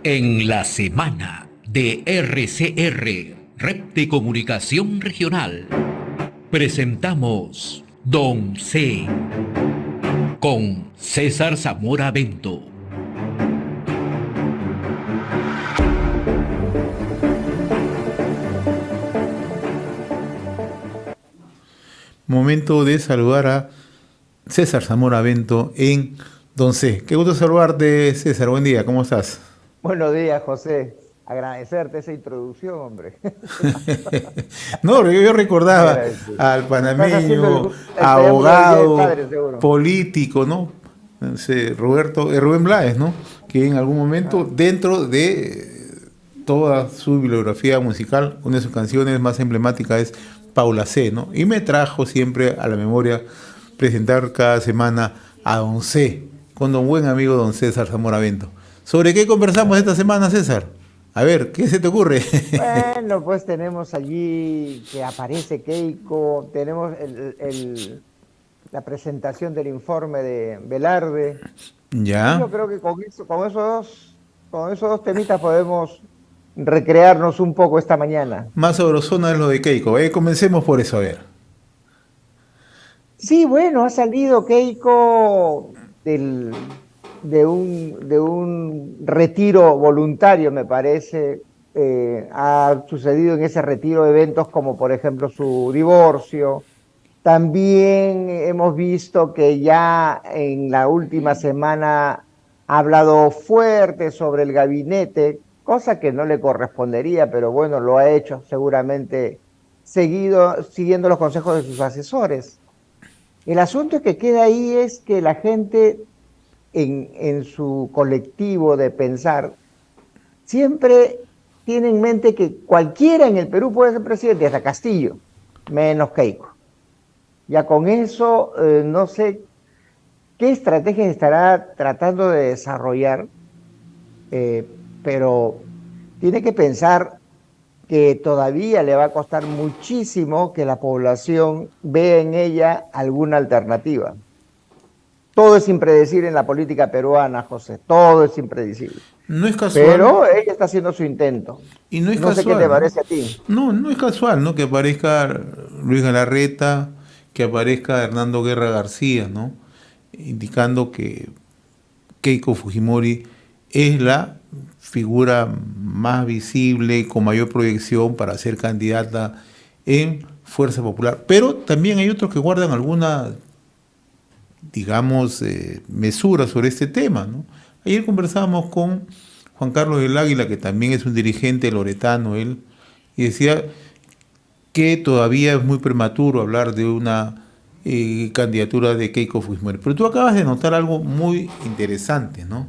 En la semana de RCR, Red de Comunicación Regional, presentamos Don C. con César Zamora Bento. Momento de saludar a César Zamora Bento en Don C. Qué gusto saludarte, César. Buen día, ¿cómo estás? Buenos días, José. Agradecerte esa introducción, hombre. No, yo Muy recordaba agradecido. al Estás haciendo panameño, el preámbulo del Día del abogado, Padre, seguro. político, ¿no? Rubén Blades, ¿no? Que en algún momento, Ah, dentro de toda su bibliografía musical, una de sus canciones más emblemáticas es Paula C., ¿no? Y me trajo siempre a la memoria presentar cada semana a Don C., con don buen amigo Don César Zamora Bento. ¿Sobre qué conversamos esta semana, César? A ver, ¿qué se te ocurre? bueno, pues tenemos allí que aparece Keiko, tenemos la presentación del informe de Velarde, y Ya. yo creo que con esos dos temitas podemos recrearnos un poco esta mañana. Más sabrosona es lo de Keiko. Comencemos por eso, a ver. Sí, bueno, ha salido Keiko de un retiro voluntario, me parece. Ha sucedido en ese retiro eventos como, por ejemplo, su divorcio. También hemos visto que ya en la última semana ha hablado fuerte sobre el gabinete, cosa que no le correspondería, pero bueno, lo ha hecho seguramente siguiendo los consejos de sus asesores. El asunto que queda ahí es que la gente en su colectivo de pensar siempre tiene en mente que cualquiera en el Perú puede ser presidente, hasta Castillo, menos Keiko. Ya con eso, no sé qué estrategias estará tratando de desarrollar, pero tiene que pensar que todavía le va a costar muchísimo que la población vea en ella alguna alternativa. Todo es impredecible en la política peruana, José, todo es impredecible. No es casual, Pero ella está haciendo su intento. y no es No sé qué te casual, ¿no? parece a ti. No, no es casual, ¿no? Que aparezca Luis Galarreta, que aparezca Hernando Guerra García, ¿no? Indicando que Keiko Fujimori es la figura más visible, con mayor proyección para ser candidata en Fuerza Popular. Pero también hay otros que guardan alguna, digamos, mesura sobre este tema, ¿no? Ayer conversábamos con Juan Carlos del Águila, que también es un dirigente loretano, él, y decía que todavía es muy prematuro hablar de una candidatura de Keiko Fujimori. Pero tú acabas de notar algo muy interesante, ¿no?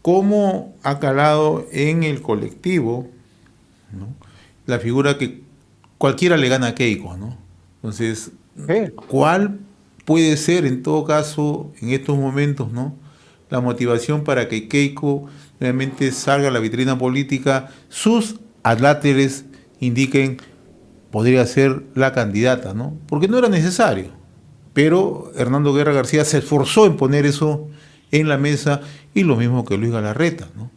Cómo ha calado en el colectivo, ¿no? La figura que cualquiera le gana a Keiko, ¿no? Entonces, Sí. ¿cuál puede ser en todo caso en estos momentos, ¿no? La motivación para que Keiko realmente salga a la vitrina política, sus adláteres indiquen podría ser la candidata, ¿no? Porque no era necesario. Pero Hernando Guerra García se esforzó en poner eso en la mesa y lo mismo que Luis Galarreta, ¿no?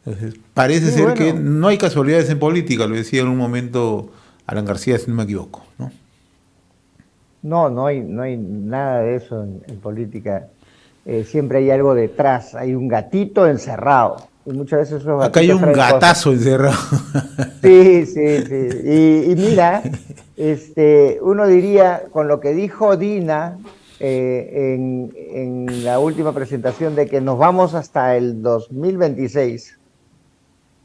Entonces, parece Sí, ser que bueno, no hay casualidades en política, lo decía en un momento Alan García, si no me equivoco, ¿no? no hay nada de eso en política. Siempre hay algo detrás, hay un gatito encerrado. Y muchas veces esos Acá hay gatitos un traen cosas. gatazo encerrado. Sí, sí, sí. Y mira, uno diría, con lo que dijo Dina en la última presentación de que nos vamos hasta el 2026.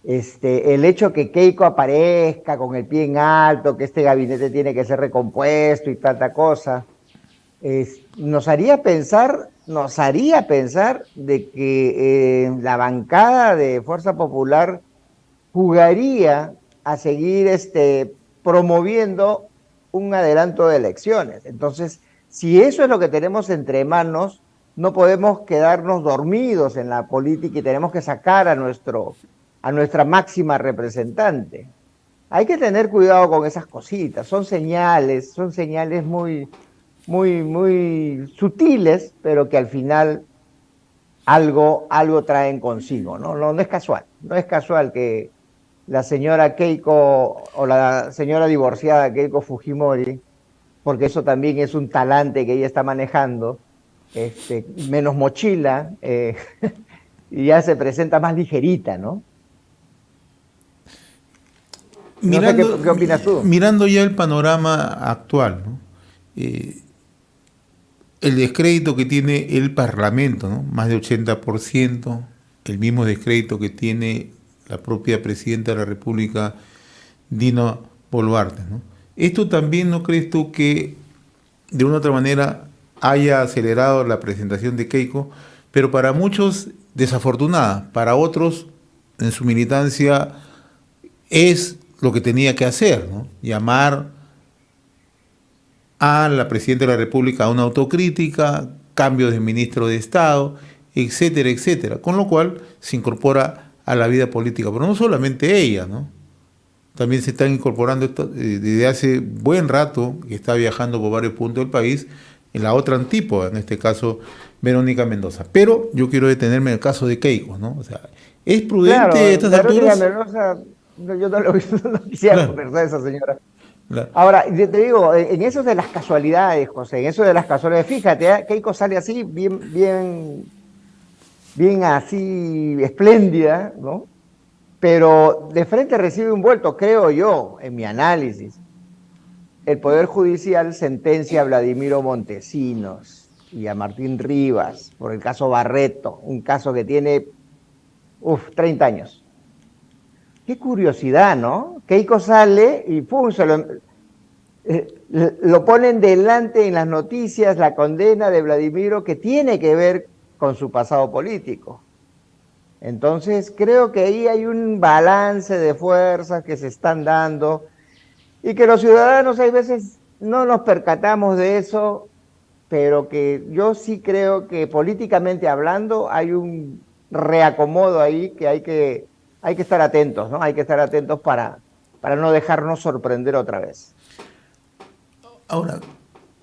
El hecho que Keiko aparezca con el pie en alto, que este gabinete tiene que ser recompuesto y tanta cosa, nos haría pensar de que la bancada de Fuerza Popular jugaría a seguir promoviendo un adelanto de elecciones. Entonces, si eso es lo que tenemos entre manos, no podemos quedarnos dormidos en la política y tenemos que sacar a nuestra máxima representante. Hay que tener cuidado con esas cositas, son señales muy, muy, muy sutiles, pero que al final algo traen consigo, ¿no? No es casual, no es casual que la señora Keiko o la señora divorciada Keiko Fujimori, porque eso también es un talante que ella está manejando, menos mochila, y ya se presenta más ligerita, ¿no? No sé qué opinas tú. Mirando ya el panorama actual, ¿no? El descrédito que tiene el Parlamento, ¿no? Más de 80%, el mismo descrédito que tiene la propia Presidenta de la República, Dina Boluarte, ¿no? Esto también, ¿no crees tú que de una u otra manera haya acelerado la presentación de Keiko? Pero para muchos desafortunada, para otros en su militancia es lo que tenía que hacer, ¿no? Llamar a la Presidenta de la República a una autocrítica, cambios de ministro de Estado, etcétera, etcétera. Con lo cual se incorpora a la vida política, pero no solamente ella, ¿no? También se están incorporando desde hace buen rato, que está viajando por varios puntos del país, en la otra antípoda, en este caso Verónica Mendoza. Pero yo quiero detenerme en el caso de Keiko, ¿no? O sea, ¿es prudente Claro, a estas alturas? Mendoza, yo no lo no quisiera Claro, conversar esa señora. claro. Ahora, te digo, en eso de las casualidades, José, en eso de las casualidades, fíjate, Keiko sale así, bien así, espléndida, ¿no? Pero de frente recibe un vuelto, creo yo, en mi análisis. El Poder Judicial sentencia a Vladimiro Montesinos y a Martín Rivas por el caso Barreto, un caso que tiene 30 años. Qué curiosidad, ¿no? Keiko sale y pum, lo ponen delante en las noticias, la condena de Vladimiro, que tiene que ver con su pasado político. Entonces, creo que ahí hay un balance de fuerzas que se están dando y que los ciudadanos hay veces no nos percatamos de eso, pero que yo sí creo que políticamente hablando hay un reacomodo ahí que hay que estar atentos, ¿no? Hay que estar atentos para no dejarnos sorprender otra vez. Ahora,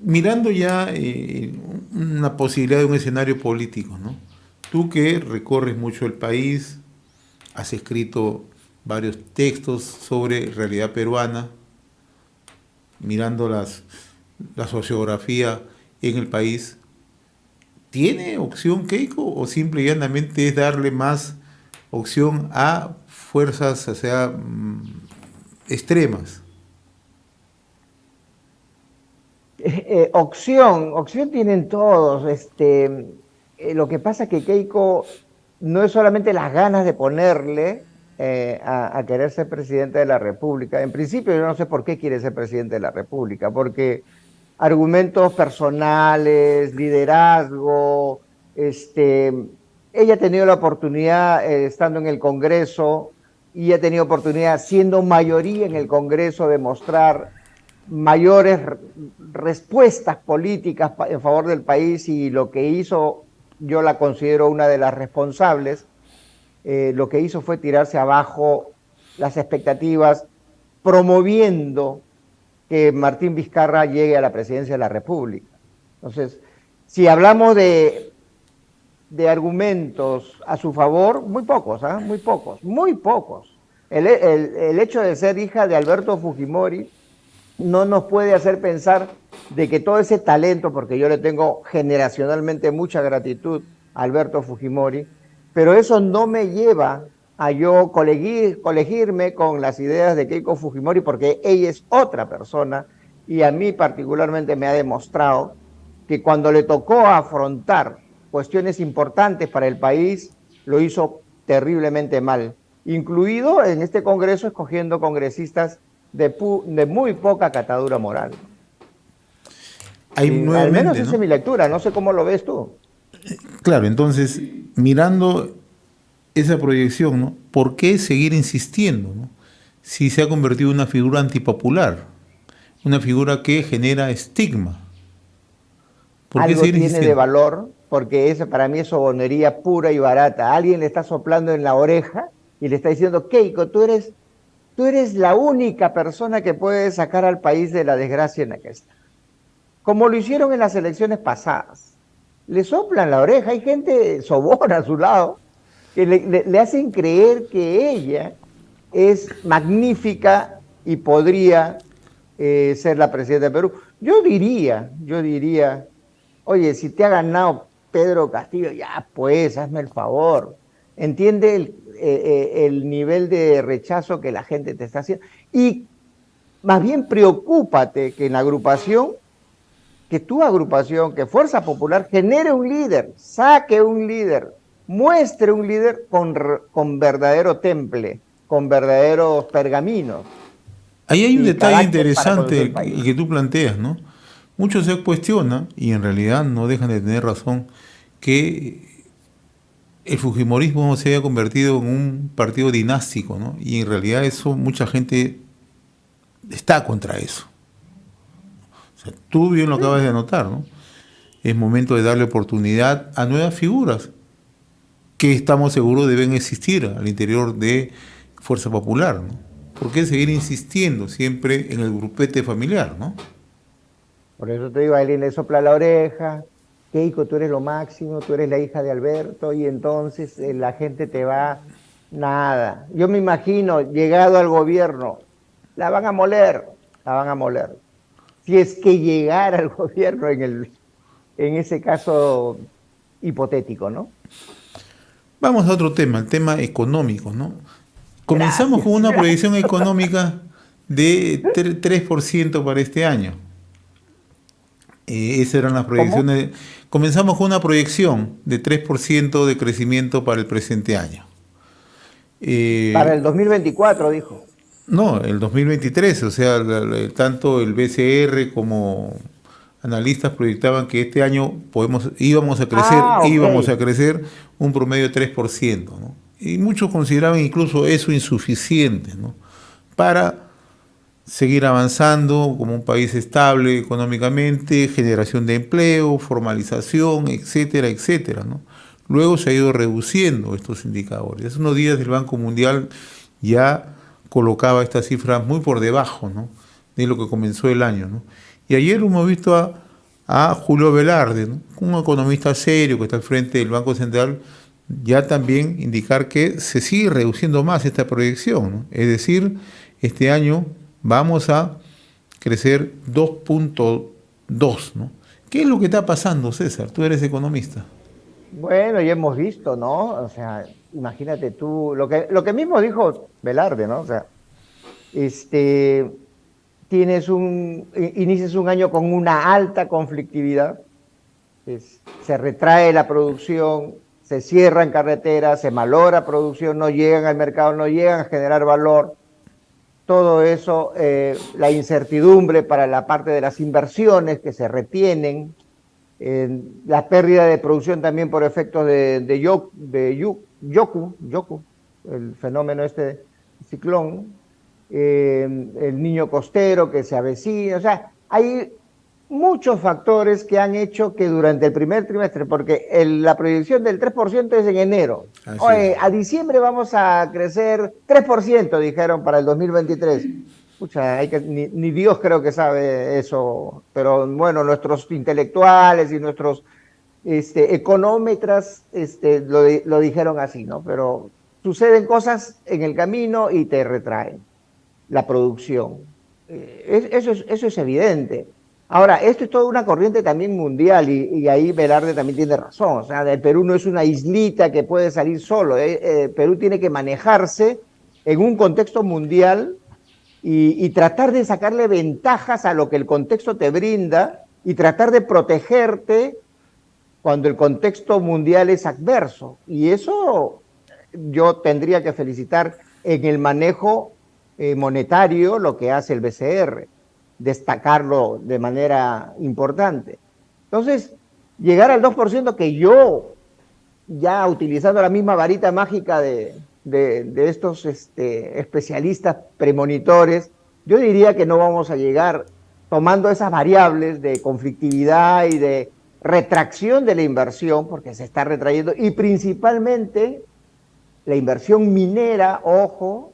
mirando ya una posibilidad de un escenario político, ¿no? Tú que recorres mucho el país, has escrito varios textos sobre realidad peruana, mirando la sociografía en el país, ¿tiene opción Keiko o simple y llanamente es darle más opción a fuerzas, o sea, extremas? Opción tienen todos. Lo que pasa es que Keiko no es solamente las ganas de ponerle a querer ser presidente de la República. En principio yo no sé por qué quiere ser presidente de la República, porque argumentos personales, liderazgo, ella ha tenido la oportunidad estando en el Congreso y ha tenido oportunidad siendo mayoría en el Congreso de mostrar mayores respuestas políticas en favor del país, y lo que hizo, yo la considero una de las responsables, lo que hizo fue tirarse abajo las expectativas, promoviendo que Martín Vizcarra llegue a la presidencia de la República. Entonces, si hablamos de argumentos a su favor, muy pocos, ¿eh? Muy pocos. El hecho de ser hija de Alberto Fujimori no nos puede hacer pensar de que todo ese talento, porque yo le tengo generacionalmente mucha gratitud a Alberto Fujimori, pero eso no me lleva a yo colegirme con las ideas de Keiko Fujimori, porque ella es otra persona y a mí particularmente me ha demostrado que cuando le tocó afrontar cuestiones importantes para el país, lo hizo terriblemente mal, incluido en este Congreso escogiendo congresistas de muy poca catadura moral. Hay Al menos esa ¿no? es mi lectura, no sé cómo lo ves tú. Claro, entonces, mirando esa proyección, ¿no? ¿Por qué seguir insistiendo, ¿no? Si se ha convertido en una figura antipopular, una figura que genera estigma? ¿Por qué Algo seguir tiene de insistiendo? valor, porque para mí es sobonería pura y barata. Alguien le está soplando en la oreja y le está diciendo: Keiko, tú eres la única persona que puede sacar al país de la desgracia en la que está. Como lo hicieron en las elecciones pasadas. le soplan la oreja, hay gente sobona a su lado, que le hacen creer que ella es magnífica y podría ser la presidenta de Perú. Yo diría, oye, si te ha ganado Pedro Castillo, ya pues, hazme el favor. Entiende el nivel de rechazo que la gente te está haciendo. Y más bien preocúpate que en la agrupación, que tu agrupación, que Fuerza Popular genere un líder, saque un líder, muestre un líder con verdadero temple, con verdaderos pergaminos Ahí hay un y detalle carácter para conducir interesante el país. el que tú planteas, ¿no? Muchos se cuestionan, y en realidad no dejan de tener razón, que el fujimorismo se haya convertido en un partido dinástico, ¿no? Y en realidad eso, mucha gente está contra eso. O sea, tú bien lo acabas de anotar, ¿no? Es momento de darle oportunidad a nuevas figuras que estamos seguros deben existir al interior de Fuerza Popular, ¿no? ¿Por qué seguir insistiendo siempre en el grupete familiar, ¿no? Por eso te digo, a alguien le sopla la oreja, Keiko, tú eres lo máximo, tú eres la hija de Alberto, y entonces la gente te va, nada. Yo me imagino, llegado al gobierno, la van a moler, la van a moler. Si es que llegara al gobierno en ese caso hipotético, ¿no? Vamos a otro tema, el tema económico, ¿no? Comenzamos con Gracias, una gracias. proyección económica de 3% para este año. Esas eran las ¿Cómo? proyecciones. Comenzamos con una proyección de 3% de crecimiento para el presente año. Para Eh, el 2024, dijo. no, el 2023, o sea, tanto el BCR como analistas proyectaban que este año Ah, ok. íbamos a crecer un promedio de 3%, ¿no? Y muchos consideraban incluso eso insuficiente, ¿no? Para seguir avanzando como un país estable económicamente, generación de empleo, formalización, etcétera, etcétera, ¿no? Luego se ha ido reduciendo estos indicadores. Hace unos días el Banco Mundial ya colocaba estas cifras muy por debajo, ¿no?, de lo que comenzó el año, ¿no? Y ayer hemos visto a Julio Velarde, ¿no?, un economista serio que está al frente del Banco Central, ya también indicar que se sigue reduciendo más esta proyección, ¿no? Es decir, este año vamos a crecer 2.2, ¿no? ¿Qué es lo que está pasando, César? Tú eres economista. Bueno, ya hemos visto, ¿no? O sea, imagínate tú, lo que mismo dijo Velarde, ¿no? O sea, este, inicias un año con una alta conflictividad, se retrae la producción, se cierran carreteras, se malogra producción, no llegan al mercado, no llegan a generar valor. Todo eso, la incertidumbre para la parte de las inversiones que se retienen, la pérdida de producción también por efectos Yoku, el fenómeno este ciclón, el niño costero que se avecina, o sea, hay muchos factores que han hecho que durante el primer trimestre, porque la proyección del 3% es en enero. Así es. Oye, a diciembre vamos a crecer 3%, dijeron para el 2023. Pucha, ni Dios creo que sabe eso, pero bueno, nuestros intelectuales y nuestros económetras lo dijeron así, ¿no? Pero suceden cosas en el camino y te retraen la producción. Eso es evidente. Ahora, esto es toda una corriente también mundial y ahí Velarde también tiene razón. O sea, el Perú no es una islita que puede salir solo. Perú tiene que manejarse en un contexto mundial y tratar de sacarle ventajas a lo que el contexto te brinda y tratar de protegerte cuando el contexto mundial es adverso. Y eso yo tendría que felicitar en el manejo monetario lo que hace el BCR, destacarlo de manera importante. Entonces, llegar al 2% que yo, ya utilizando la misma varita mágica de estos especialistas premonitores, yo diría que no vamos a llegar tomando esas variables de conflictividad y de retracción de la inversión, porque se está retrayendo, y principalmente la inversión minera, ojo,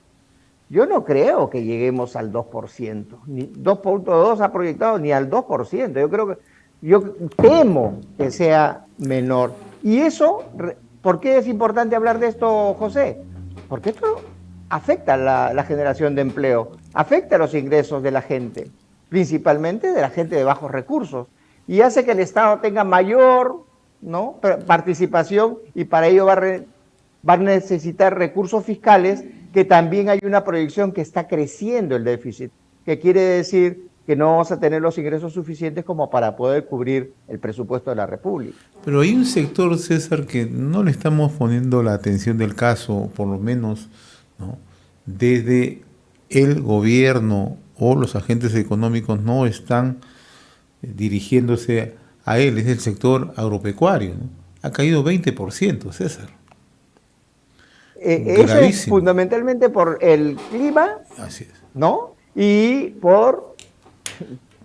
yo no creo que lleguemos al 2%, ni 2.2 ha proyectado ni al 2%. Yo temo que sea menor. Y eso, ¿por qué es importante hablar de esto, José? Porque esto afecta la generación de empleo, afecta los ingresos de la gente, principalmente de la gente de bajos recursos, y hace que el Estado tenga mayor, ¿no?, participación, y para ello va a necesitar recursos fiscales, que también hay una proyección que está creciendo el déficit, que quiere decir que no vamos a tener los ingresos suficientes como para poder cubrir el presupuesto de la República. Pero hay un sector, César, que no le estamos poniendo la atención del caso, por lo menos, ¿no?, desde el gobierno o los agentes económicos no están dirigiéndose a él, es el sector agropecuario, ¿no? Ha caído 20%, César. Eso es fundamentalmente por el clima, así es, ¿no? Y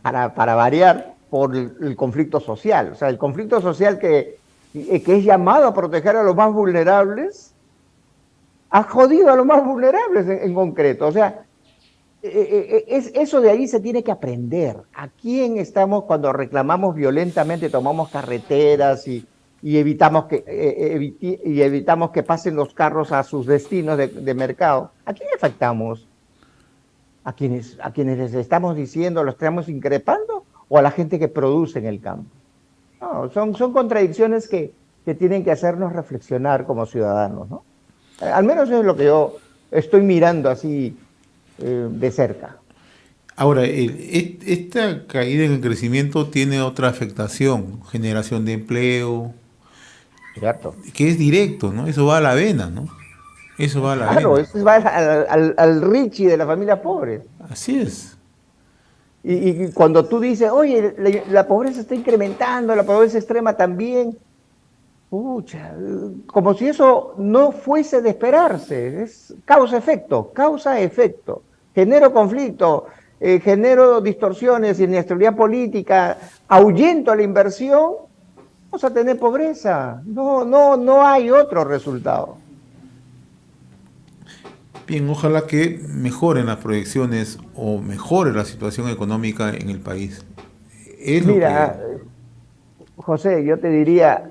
para variar, por el conflicto social. O sea, el conflicto social que es llamado a proteger a los más vulnerables, ha jodido a los más vulnerables en concreto. O sea, eso de ahí se tiene que aprender. ¿A quién estamos cuando reclamamos violentamente, tomamos carreteras y evitamos que pasen los carros a sus destinos de mercado? ¿A quién afectamos? ¿A quienes les estamos diciendo, los estamos increpando, o a la gente que produce en el campo? No, son contradicciones que tienen que hacernos reflexionar como ciudadanos, ¿no? Al menos eso es lo que yo estoy mirando así de cerca. Ahora, esta caída en el crecimiento tiene otra afectación, generación de empleo, Cierto, que es directo, ¿no? Eso va a la vena, ¿no? Eso va a la claro, vena. eso va al Richie de las familias pobres. Así es. Y cuando tú dices, oye, la pobreza está incrementando, la pobreza extrema también, pucha, como si eso no fuese de esperarse. Es causa-efecto, causa-efecto. Genero conflicto, genero distorsiones, inestabilidad política, ahuyento a la inversión, vamos a tener pobreza. No hay otro resultado. Bien, ojalá que mejoren las proyecciones o mejore la situación económica en el país. Mira, José, yo te diría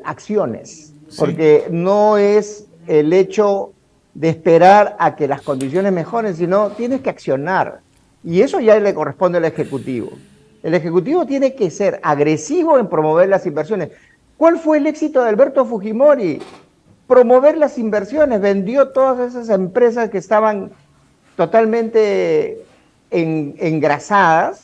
acciones, sí, porque no es el hecho de esperar a que las condiciones mejoren, sino tienes que accionar. Y eso ya le corresponde al Ejecutivo. El Ejecutivo tiene que ser agresivo en promover las inversiones. ¿Cuál fue el éxito de Alberto Fujimori? Promover las inversiones, vendió todas esas empresas que estaban totalmente engrasadas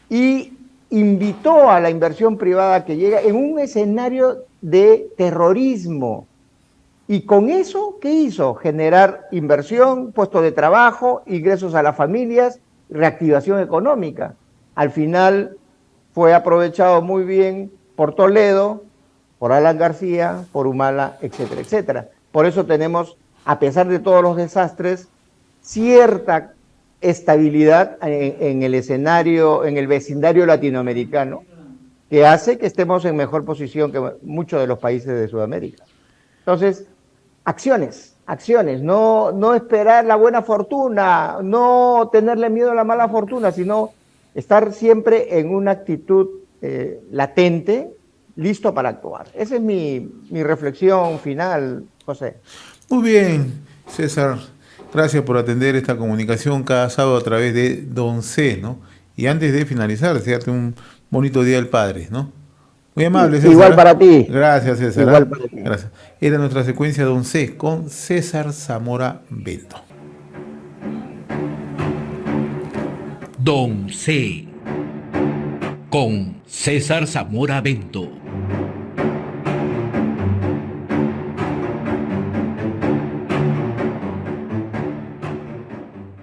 y invitó a la inversión privada que llega en un escenario de terrorismo. Y con eso, ¿qué hizo? Generar inversión, puestos de trabajo, ingresos a las familias, reactivación económica. Al final fue aprovechado muy bien por Toledo, por Alan García, por Humala, etcétera, etcétera. Por eso tenemos, a pesar de todos los desastres, cierta estabilidad en el escenario, en el vecindario latinoamericano, que hace que estemos en mejor posición que muchos de los países de Sudamérica. Entonces, acciones, no esperar la buena fortuna, no tenerle miedo a la mala fortuna, sino estar siempre en una actitud latente, listo para actuar. Esa es mi reflexión final, José. Muy bien, César. Gracias por atender esta comunicación cada sábado a través de Don C, ¿no? Y antes de finalizar, desearte un bonito Día del Padre, ¿no? Muy amable, César. Igual para ti. Gracias, César. Igual para ti. Gracias. Era nuestra secuencia Don C con César Zamora Bento. Don C con César Zamora Bento.